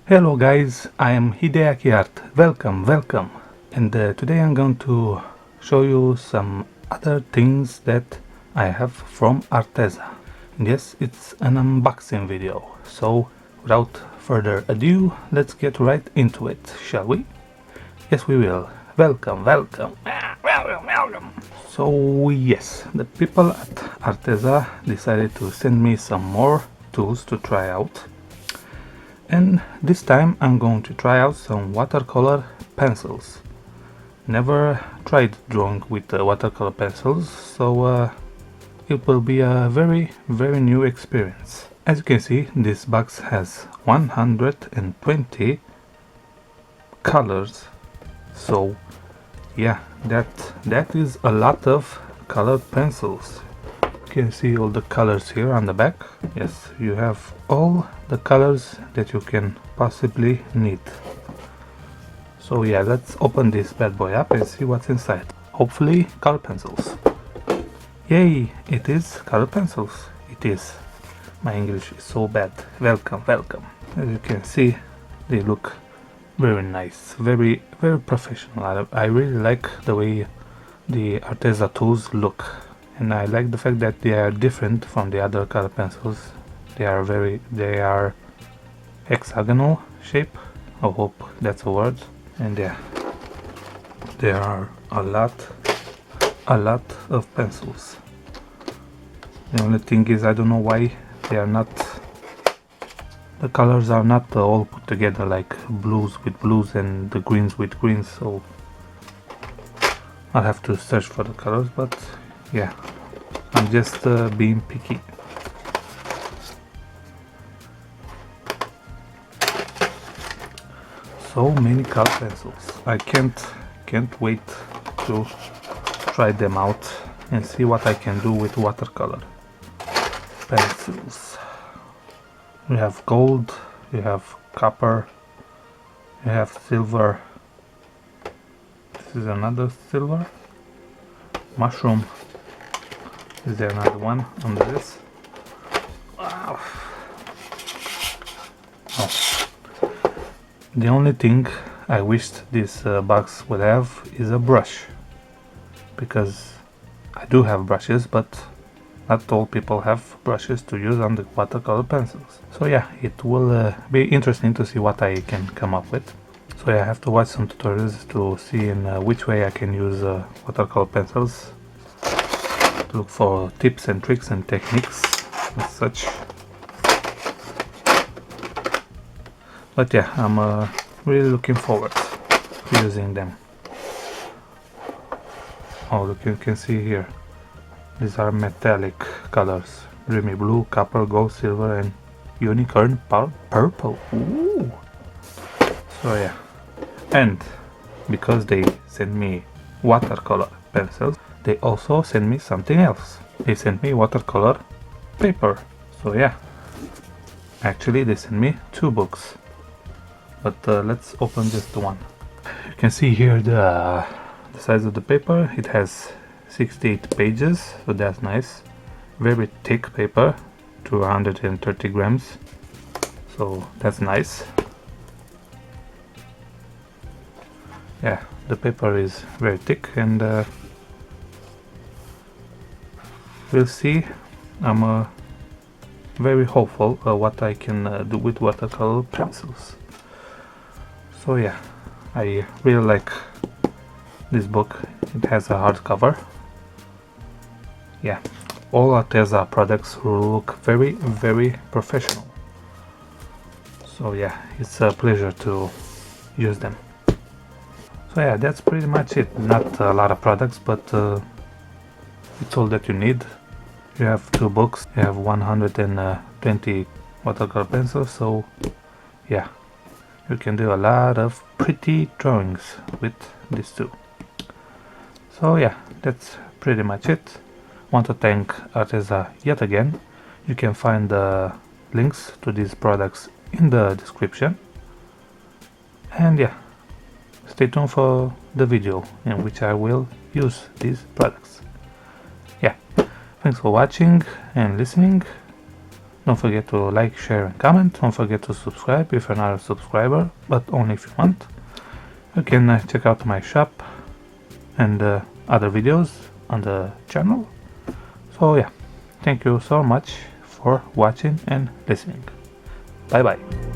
Hello guys, I am Hideaki Art. Welcome. And today I'm going to show you some other things that I have from Arteza. And yes, it's an unboxing video. So without further ado, let's get right into it, shall we? Yes, we will. Welcome. So yes, the people at Arteza decided to send me some more tools to try out. And this time I'm going to try out some watercolor pencils. Never tried drawing with watercolor pencils, so it will be a very new experience. As you can see, this box has 120 colors, so yeah, that is a lot of colored pencils. You can see all the colors here on the back. Yes, you have all the colors that you can possibly need. So yeah, let's open this bad boy up and see what's inside. Hopefully color pencils. Yay, it is color pencils. It is. My English is so bad. Welcome. As you can see, they look very nice, very professional. I really like the way the Arteza tools look. And I like the fact that they are different from the other color pencils. They are hexagonal shape. I hope that's a word. And yeah, there are a lot of pencils. The only thing is, I don't know why the colors are not all put together, like blues with blues and the greens with greens. So I'll have to search for the colors, but yeah, I'm just being picky. So many color pencils. I can't wait to try them out and see what I can do with watercolor pencils. We have gold, you have copper, you have silver. This is another silver. Mushroom. Is there another one under this? Wow. Oh. The only thing I wished this box would have is a brush, because I do have brushes, but not all people have brushes to use on the watercolor pencils. So yeah, it will be interesting to see what I can come up with. So yeah, I have to watch some tutorials to see in which way I can use watercolor pencils. Look for tips and tricks and techniques and such. But yeah, I'm really looking forward to using them. Oh, look, you can see here. These are metallic colors. Dreamy blue, copper, gold, silver, and unicorn purple. Ooh. So yeah. And because they sent me watercolor pencils, they also sent me something else. They sent me watercolor paper. So yeah, actually they sent me 2 books, but let's open just one. You can see here the size of the paper. It has 68 pages, so that's nice. Very thick paper, 230 grams, so that's nice. Yeah, the paper is very thick, and we'll see. I'm very hopeful what I can do with watercolor pencils. So yeah, I really like this book. It has a hardcover. Yeah, all Arteza products look very professional. So yeah, it's a pleasure to use them. So yeah, that's pretty much it. Not a lot of products, but it's all that you need. You have 2 books, you have 120 watercolor pencils, so yeah, you can do a lot of pretty drawings with these 2. So yeah, that's pretty much it. Want to thank Arteza yet again. You can find the links to these products in the description. And yeah, stay tuned for the video in which I will use these products. Yeah, thanks for watching and listening. Don't forget to like, share and comment. Don't forget to subscribe if you're not a subscriber, but only if you want. You can check out my shop and other videos on the channel. So yeah, thank you so much for watching and listening. Bye bye.